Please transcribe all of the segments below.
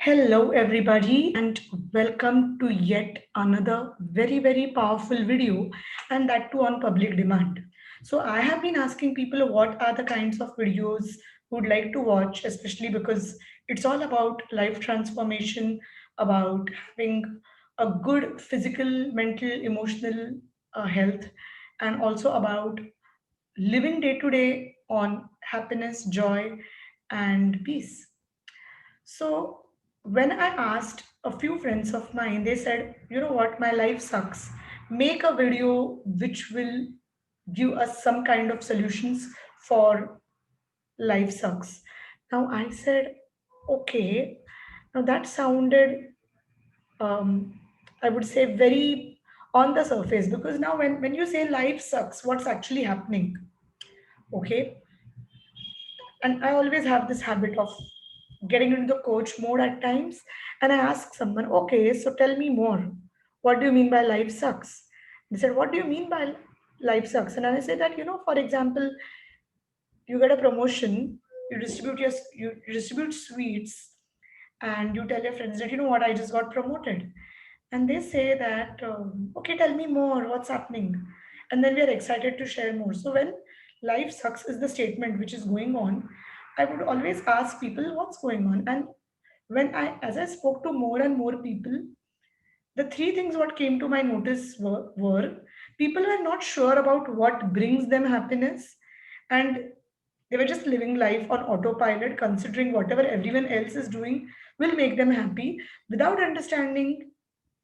Hello, everybody, and welcome to yet another very powerful video, and that too on public demand. So, I have been asking people what are the kinds of videos would like to watch, especially because it's all about life transformation, about having a good physical, mental, emotional health, and also about living day to day on happiness, joy, and peace. So when I asked a few friends of mine, they said, you know what, my life sucks. Make a video which will give us some kind of solutions for life sucks. Now I said, okay, now that sounded, um, I would say, very on the surface because now when you say life sucks, what's actually happening? Okay, and I always have this habit of getting into the coach mode at times, and I ask someone, okay, so tell me more, what do you mean by life sucks? They said, what do you mean by life sucks? And I say that, for example, you get a promotion, you distribute sweets, and you tell your friends that, you know what, I just got promoted, and they say that, okay, tell me more, what's happening? And then we are excited to share more. So when life sucks is the statement which is going on, I would always ask people what's going on. And as I spoke to more and more people, the three things what came to my notice were people were not sure about what brings them happiness, and they were just living life on autopilot, considering whatever everyone else is doing will make them happy without understanding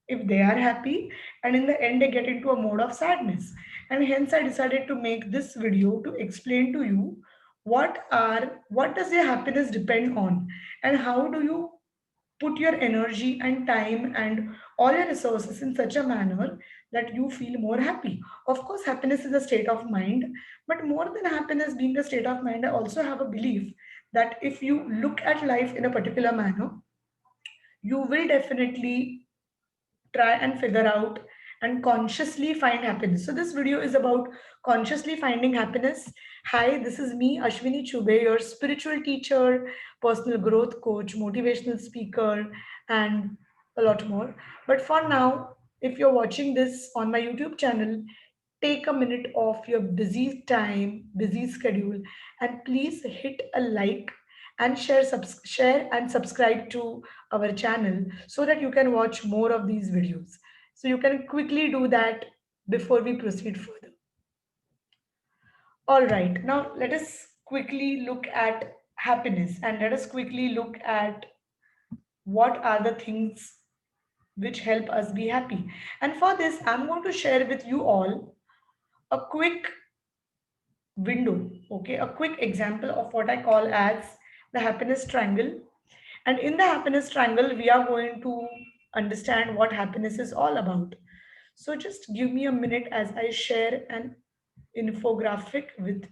if they are happy, and in the end they get into a mode of sadness. And hence I decided to make this video to explain to you what does your happiness depend on, and how do you put your energy and time and all your resources in such a manner that you feel more happy. Of course, happiness is a state of mind, but more than happiness being a state of mind, I also have a belief that if you look at life in a particular manner, you will definitely try and figure out and consciously find happiness. So this video is about consciously finding happiness. Hi, this is me, Ashwini Chube, your spiritual teacher, personal growth coach, motivational speaker, and a lot more. But for now, if you're watching this on my YouTube channel, take a minute of your busy time, busy schedule, and please hit a like and share and subscribe to our channel so that you can watch more of these videos. So you can quickly do that before we proceed further. All right, now let us quickly look at happiness, and let us quickly look at what are the things which help us be happy. And for this, I'm going to share with you all a quick window, okay, a quick example of what I call as the happiness triangle. And in the happiness triangle, we are going to understand what happiness is all about. So just give me a minute as I share an infographic with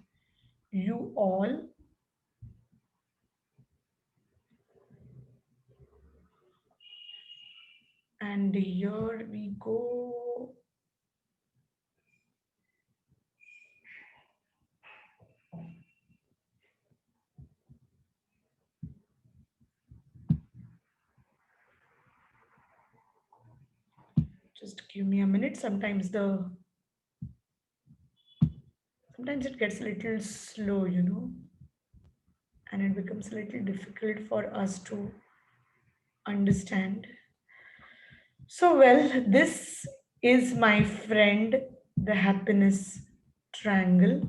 you all. And here we go. Just give me a minute. Sometimes it gets a little slow, and it becomes a little difficult for us to understand. So, well, this is my friend, the happiness triangle.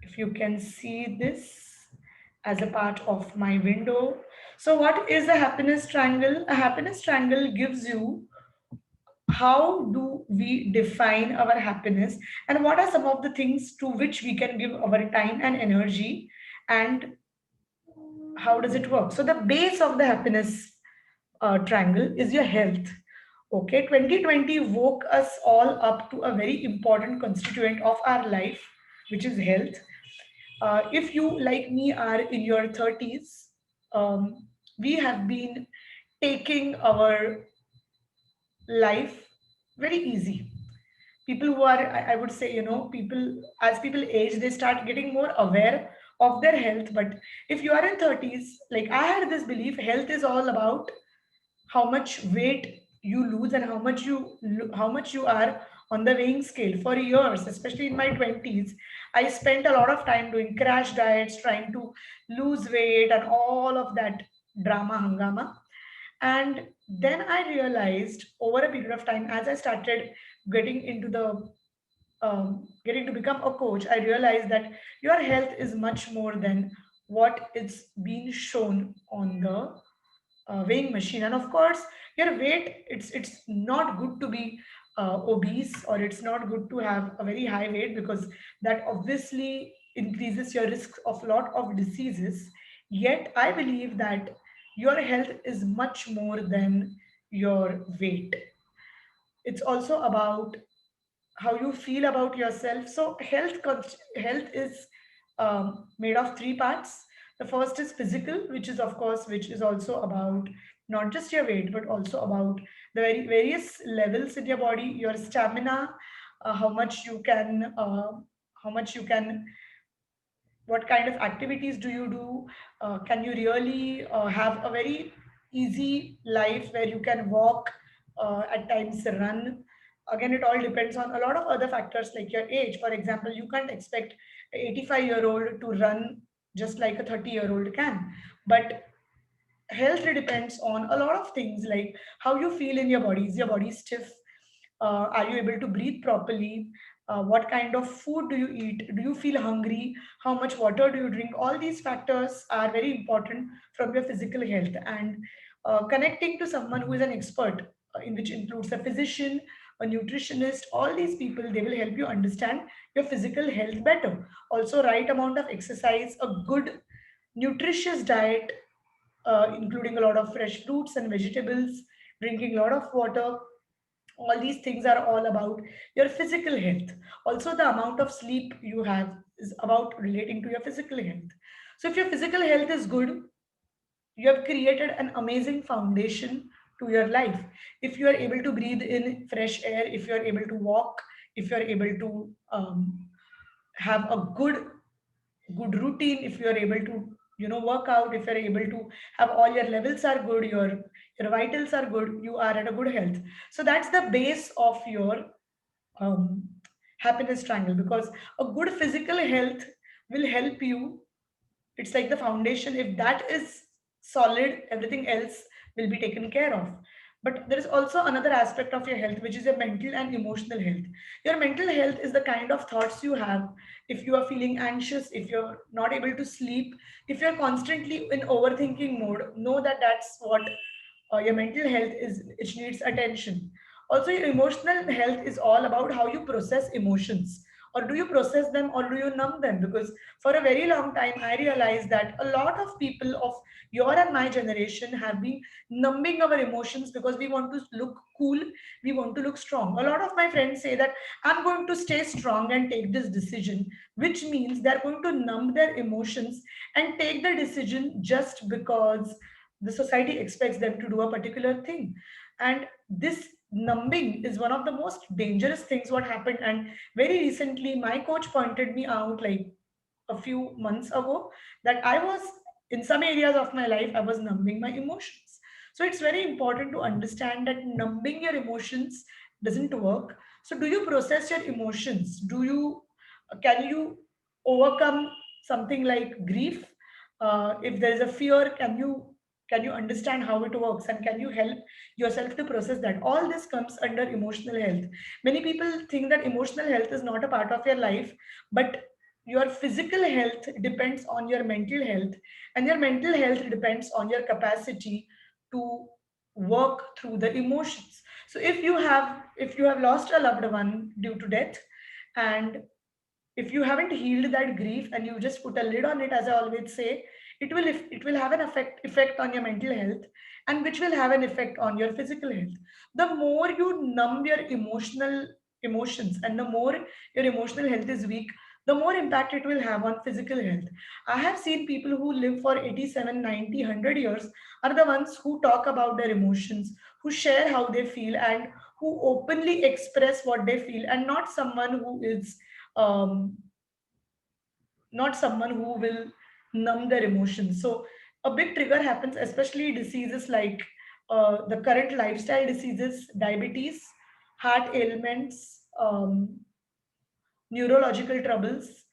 If you can see this as a part of my window. So, what is a happiness triangle? A happiness triangle gives you how do we define our happiness, and what are some of the things to which we can give our time and energy, and how does it work. So, the base of the happiness triangle is your health. Okay, 2020 woke us all up to a very important constituent of our life, which is health. If you, like me, are in your 30s, we have been taking our life very easy. People who are, I would say, people, as people age, they start getting more aware of their health. But if you are in 30s, like I had this belief, health is all about how much weight you lose and how much you are on the weighing scale. For years, especially in my 20s, I spent a lot of time doing crash diets, trying to lose weight and all of that drama hangama. And then I realized over a period of time, as I started getting into the getting to become a coach, I realized that your health is much more than what is being shown on the weighing machine. And of course, your weight, it's not good to be obese, or it's not good to have a very high weight, because that obviously increases your risk of a lot of diseases. Yet I believe that your health is much more than your weight. It's also about how you feel about yourself. So health is made of three parts. The first is physical, which is of course, which is also about not just your weight, but also about the various levels in your body, your stamina, how much you can, how much you can, what kind of activities do you do, can you really have a very easy life where you can walk, at times run. Again, it all depends on a lot of other factors like your age. For example, you can't expect an 85-year-old to run just like a 30-year-old can. But health depends on a lot of things, like how you feel in your body. Is your body stiff? Are you able to breathe properly? What kind of food do you eat? Do you feel hungry? How much water do you drink? All these factors are very important from your physical health. And connecting to someone who is an expert, in which includes a physician, a nutritionist, all these people, they will help you understand your physical health better. Also, right amount of exercise, a good nutritious diet, including a lot of fresh fruits and vegetables, drinking a lot of water. All these things are all about your physical health. Also, the amount of sleep you have is about relating to your physical health. So, if your physical health is good, you have created an amazing foundation to your life. If you are able to breathe in fresh air, if you are able to walk, if you are able to have a good routine, if you are able to work out, if you're able to have all your levels are good, your vitals are good, you are at a good health. So that's the base of your um, happiness triangle, because a good physical health will help you. It's like the foundation. If that is solid, everything else will be taken care of. But there is also another aspect of your health, which is your mental and emotional health. Your mental health is the kind of thoughts you have. If you are feeling anxious, if you're not able to sleep, if you're constantly in overthinking mode, know that that's what your mental health is. It needs attention. Also, your emotional health is all about how you process emotions. Or do you process them, or do you numb them? Because for a very long time, I realized that a lot of people of your and my generation have been numbing our emotions because we want to look cool, we want to look strong. A lot of my friends say that I'm going to stay strong and take this decision, which means they're going to numb their emotions and take the decision just because the society expects them to do a particular thing. And this numbing is one of the most dangerous things what happened. And very recently my coach pointed me out, like a few months ago, that I was, in some areas of my life, I was numbing my emotions. So it's very important to understand that numbing your emotions doesn't work. So do you process your emotions? Can you overcome something like grief? If there is a fear, can you understand how it works, and can you help yourself to process that? All this comes under emotional health. Many people think that emotional health is not a part of your life, but your physical health depends on your mental health, and your mental health depends on your capacity to work through the emotions. So if you have lost a loved one due to death, and if you haven't healed that grief and you just put a lid on it, as I always say, it will have an effect on your mental health, and which will have an effect on your physical health. The more you numb your emotions, and the more your emotional health is weak, the more impact it will have on physical health. I have seen people who live for 87, 90, 100 years are the ones who talk about their emotions, who share how they feel, and who openly express what they feel, and um, not someone who will numb their emotions. So a big trigger happens, especially diseases like the current lifestyle diseases, diabetes, heart ailments, neurological troubles,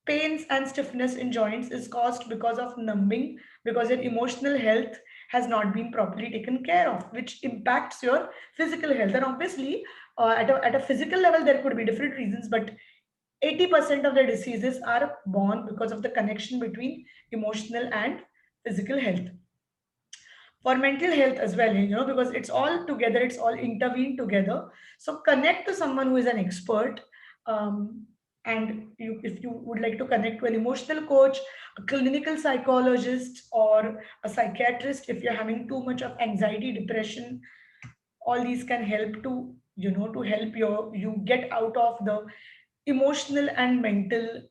pains and stiffness in joints is caused because of numbing, because your emotional health has not been properly taken care of, which impacts your physical health. And obviously, at a physical level, there could be different reasons, but 80% of the diseases are born because of the connection between emotional and physical health. For mental health as well, because it's all together, it's all intervened together. So connect to someone who is an expert. And if you would like to connect to an emotional coach, a clinical psychologist, or a psychiatrist, if you're having too much of anxiety, depression, all these can help to to help you get out of the emotional and mental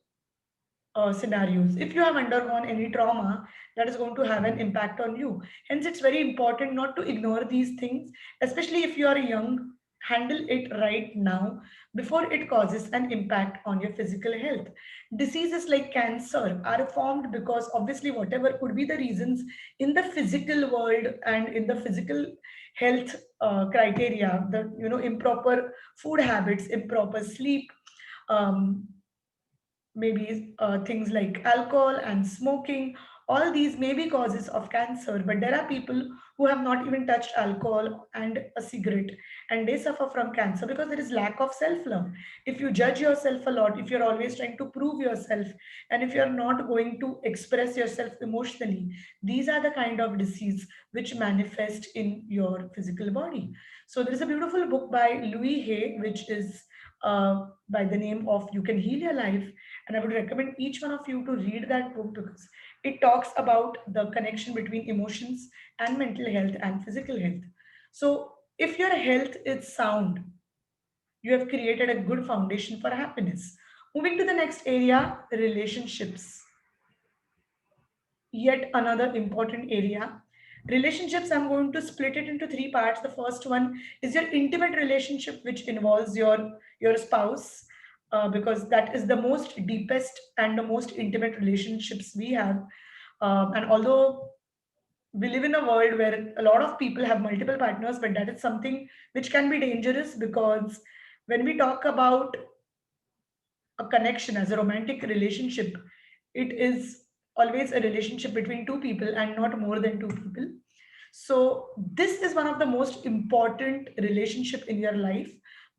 scenarios. If you have undergone any trauma, that is going to have an impact on you. Hence, it's very important not to ignore these things, especially if you are young. Handle it right now before it causes an impact on your physical health. Diseases like cancer are formed because, obviously, whatever could be the reasons in the physical world and in the physical health criteria, the improper food habits, improper sleep, um, maybe things like alcohol and smoking. All these may be causes of cancer, but there are people who have not even touched alcohol and a cigarette, and they suffer from cancer because there is lack of self love. If you judge yourself a lot, if you're always trying to prove yourself, and if you're not going to express yourself emotionally, these are the kind of disease which manifest in your physical body. So there is a beautiful book by Louis Hay, which is by the name of You Can Heal Your Life, and I would recommend each one of you to read that book because it talks about the connection between emotions and mental health and physical health. So, if your health is sound, you have created a good foundation for happiness. Moving to the next area, relationships, yet another important area. Relationships, I'm going to split it into three parts. The first one is your intimate relationship, which involves your spouse, because that is the most deepest and the most intimate relationships we have. And although we live in a world where a lot of people have multiple partners, but that is something which can be dangerous, because when we talk about a connection as a romantic relationship, it is always a relationship between two people and not more than two people. So this is one of the most important relationship in your life,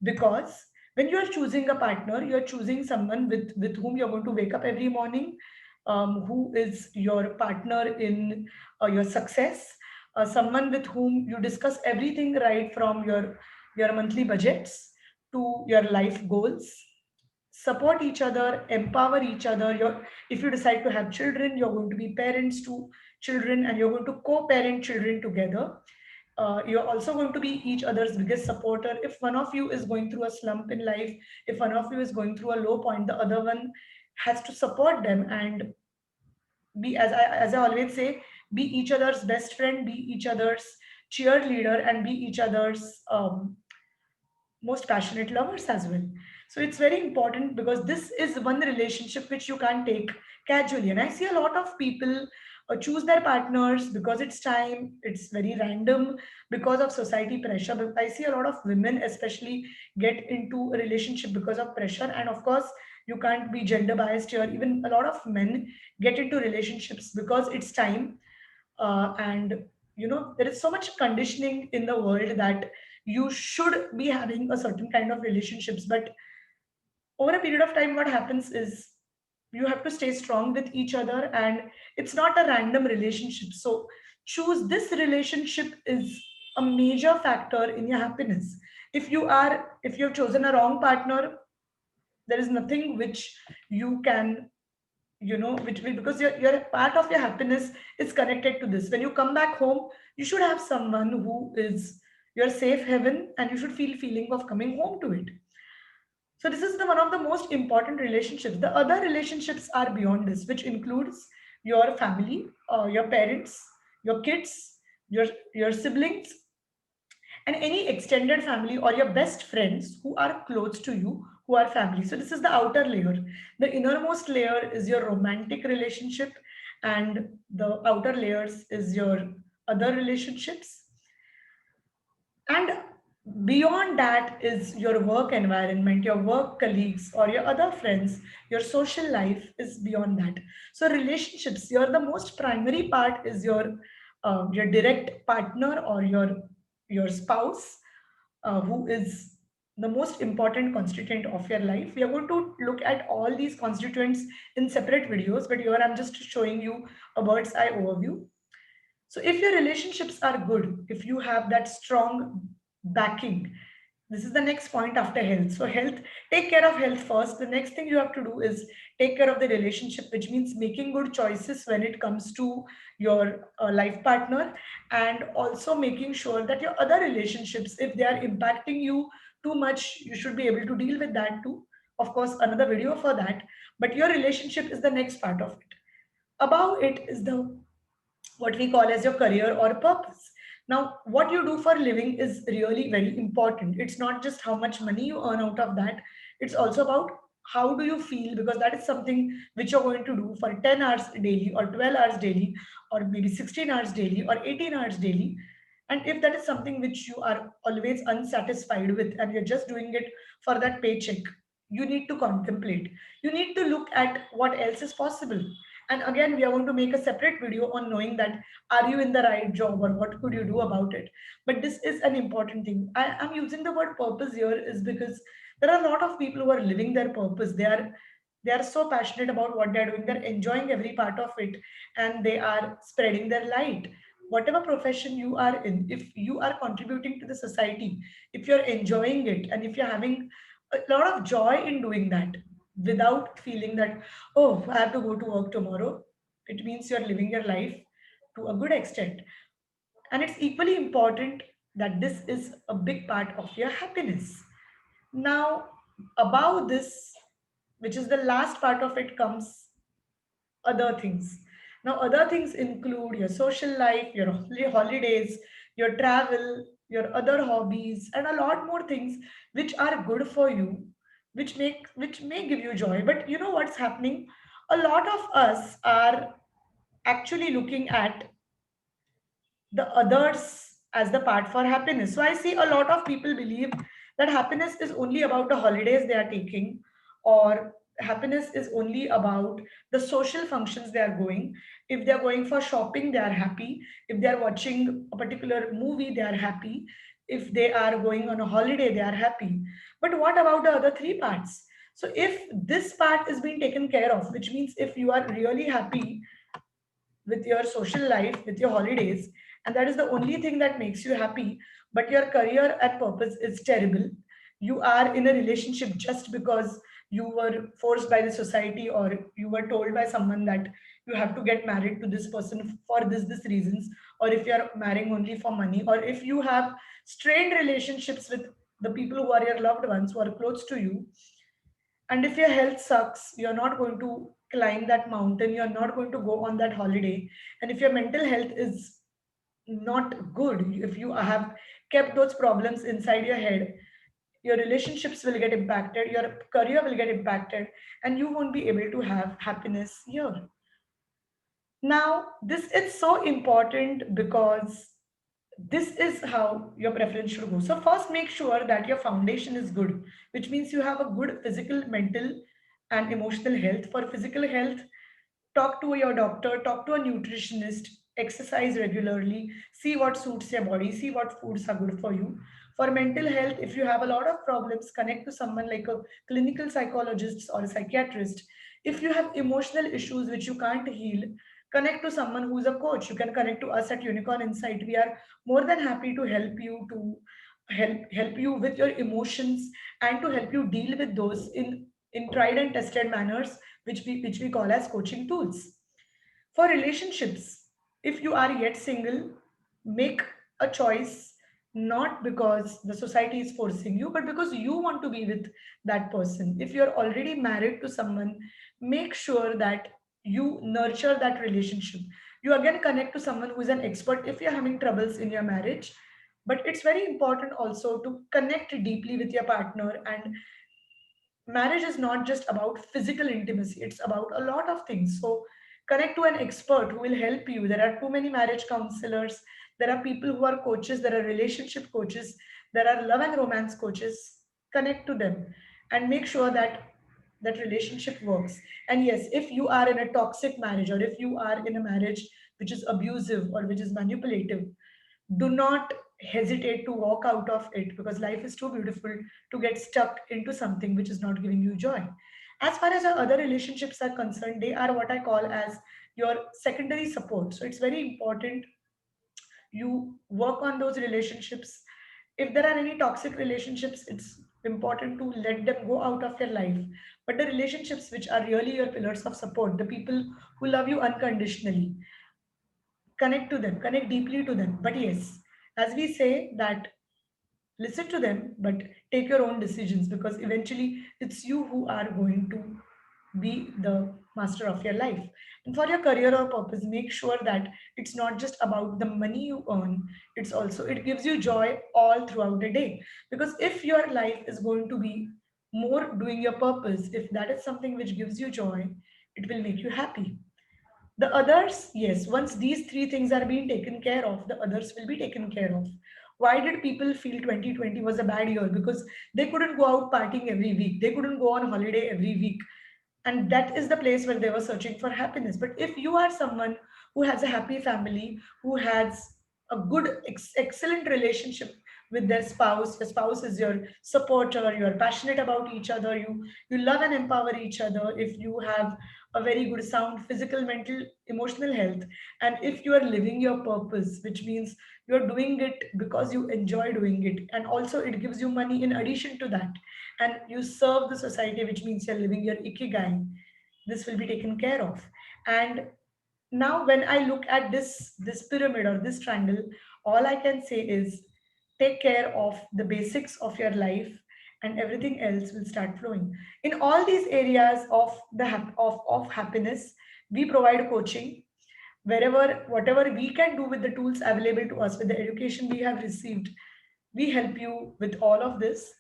because when you are choosing a partner, you are choosing someone with whom you're going to wake up every morning, who is your partner in your success, someone with whom you discuss everything, right from your monthly budgets to your life goals, support each other, empower each other. If you decide to have children, you're going to be parents to children, and you're going to co-parent children together. You're also going to be each other's biggest supporter. If one of you is going through a slump in life, if one of you is going through a low point, the other one has to support them and be, as I always say, be each other's best friend, be each other's cheerleader, and be each other's most passionate lovers as well. So it's very important because this is one relationship which you can't take casually. And I see a lot of people choose their partners because it's time, it's very random, because of society pressure. But I see a lot of women, especially, get into a relationship because of pressure. And of course, you can't be gender biased here. Even a lot of men get into relationships because it's time. And there is so much conditioning in the world that you should be having a certain kind of relationships, but over a period of time what happens is you have to stay strong with each other, and it's not a random relationship. So choose this relationship is a major factor in your happiness. If you've chosen a wrong partner, there is nothing which you can, which will, because your part of your happiness is connected to this. When you come back home, you should have someone who is your safe haven, and you should feel feeling of coming home to it. So this is the one of the most important relationships. The other relationships are beyond this, which includes your family, your parents, your kids, your your siblings, and any extended family or your best friends who are close to you, who are family. So this is the outer layer. The innermost layer is your romantic relationship, and the outer layers is your other relationships. And beyond that is your work environment, your work colleagues, or your other friends. Your social life is beyond that. So relationships, the most primary part is your direct partner or your spouse, who is the most important constituent of your life. We are going to look at all these constituents in separate videos, but here I'm just showing you a bird's eye overview. So if your relationships are good, if you have that strong backing, this is the next point after health. So health, take care of health first. The next thing you have to do is take care of the relationship, which means making good choices when it comes to your life partner, and also making sure that your other relationships, if they are impacting you too much, you should be able to deal with that too. Of course, another video for that. But your relationship is the next part of it. Above it is the what we call as your career or purpose. Now, what you do for a living is really very important. It's not just how much money you earn out of that, it's also about how do you feel, because that is something which you're going to do for 10 hours daily, or 12 hours daily, or maybe 16 hours daily, or 18 hours daily. And if that is something which you are always unsatisfied with and you're just doing it for that paycheck, you need to contemplate. You need to look at what else is possible. And again, we are going to make a separate video on knowing that are you in the right job or what could you do about it. But this is an important thing. I'm using the word purpose here is because there are a lot of people who are living their purpose. They are so passionate about what they're doing. They're enjoying every part of it, and they are spreading their light. Whatever profession you are in, if you are contributing to the society, if you're enjoying it, and if you're having a lot of joy in doing that without feeling that, oh, I have to go to work tomorrow, it means you're living your life to a good extent. And it's equally important that this is a big part of your happiness. Now, above this, which is the last part of it, comes other things. Now, other things include your social life, your holidays, your travel, your other hobbies, and a lot more things which are good for you, which may give you joy. But you know what's happening? A lot of us are actually looking at the others as the part for happiness. So I see a lot of people believe that happiness is only about the holidays they are taking, or happiness is only about the social functions they are going. If they are going for shopping, they are happy. If they are watching a particular movie, they are happy. If they are going on a holiday, they are happy. But what about the other three parts? So if this part is being taken care of, which means if you are really happy with your social life, with your holidays, and that is the only thing that makes you happy, but your career and purpose is terrible. You are in a relationship just because you were forced by the society, or you were told by someone that you have to get married to this person for this reasons, or if you're marrying only for money, or if you have strained relationships with the people who are your loved ones, who are close to you, and if your health sucks, you're not going to climb that mountain, you're not going to go on that holiday. And if your mental health is not good, if you have kept those problems inside your head, your relationships will get impacted, your career will get impacted, and you won't be able to have happiness here. Now, this is so important because this is how your preference should go. So, first, make sure that your foundation is good, which means you have a good physical, mental, and emotional health. For physical health, talk to your doctor, talk to a nutritionist, exercise regularly, see what suits your body, see what foods are good for you. For mental health, if you have a lot of problems, connect to someone like a clinical psychologist or a psychiatrist. If you have emotional issues which you can't heal, connect to someone who's a coach. You can connect to us at Unicorn Insight. We are more than happy to help you with your emotions, and to help you deal with those in tried and tested manners, which we call as coaching tools. For relationships, if you are yet single, make a choice, not because the society is forcing you, but because you want to be with that person. If you're already married to someone, make sure that you nurture that relationship. You again connect to someone who is an expert if you're having troubles in your marriage. But it's very important also to connect deeply with your partner. And marriage is not just about physical intimacy, it's about a lot of things. So connect to an expert who will help you. There are too many marriage counselors, There are people who are coaches, there are relationship coaches, there are love and romance coaches. Connect to them and make sure that that relationship works. And yes, if you are in a toxic marriage, or if you are in a marriage which is abusive or which is manipulative, do not hesitate to walk out of it, because life is too beautiful to get stuck into something which is not giving you joy. As far as our other relationships are concerned, they are what I call as your secondary support. So it's very important you work on those relationships. If there are any toxic relationships, it's important to let them go out of your life. But the relationships which are really your pillars of support, the people who love you unconditionally, connect to them, connect deeply to them. But yes, as we say that, listen to them, but take your own decisions, because eventually it's you who are going to be the master of your life. And for your career or purpose, make sure that it's not just about the money you earn, it's also it gives you joy all throughout the day. Because if your life is going to be more doing your purpose, if that is something which gives you joy, it will make you happy. The others, yes, once these three things are being taken care of, the others will be taken care of. Why did people feel 2020 was a bad year? Because they couldn't go out partying every week, they couldn't go on holiday every week. And that is the place where they were searching for happiness. But if you are someone who has a happy family, who has a good, excellent relationship with their spouse, your spouse is your supporter, you are passionate about each other, you love and empower each other, if you have a very good sound physical, mental, emotional health, and if you are living your purpose, which means you're doing it because you enjoy doing it, and also it gives you money in addition to that, and you serve the society, which means you're living your ikigai, this will be taken care of. And now when I look at this pyramid or this triangle, all I can say is take care of the basics of your life, and everything else will start flowing. In all these areas of of happiness, we provide coaching. Wherever, whatever we can do with the tools available to us, with the education we have received, we help you with all of this.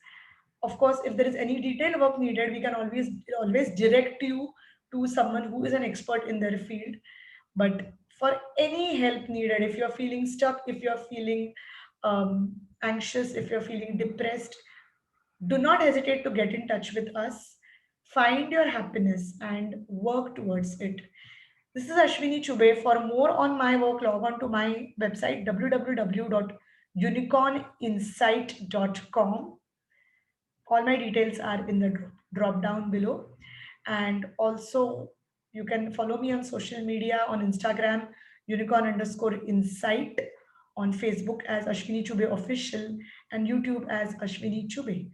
Of course, if there is any detailed work needed, we can always direct you to someone who is an expert in their field. But for any help needed, if you're feeling stuck, if you're feeling anxious, if you're feeling depressed, do not hesitate to get in touch with us. Find your happiness and work towards it. This is Ashwini Chube. For more on my work, log on to my website www.unicorninsight.com. All my details are in the drop down below. And also, you can follow me on social media on Instagram, unicorn underscore insight, on Facebook as Ashwini Chube Official, and YouTube as Ashwini Chube.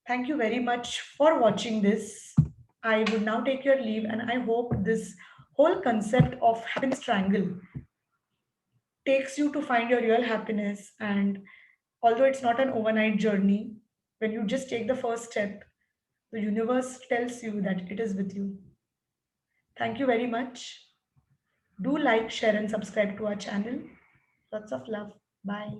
Thank you very much for watching this. I would now take your leave, and I hope this whole concept of happiness triangle takes you to find your real happiness. And although it's not an overnight journey, when you just take the first step, the universe tells you that it is with you. Thank you very much. Do like, share, and subscribe to our channel. Lots of love. Bye.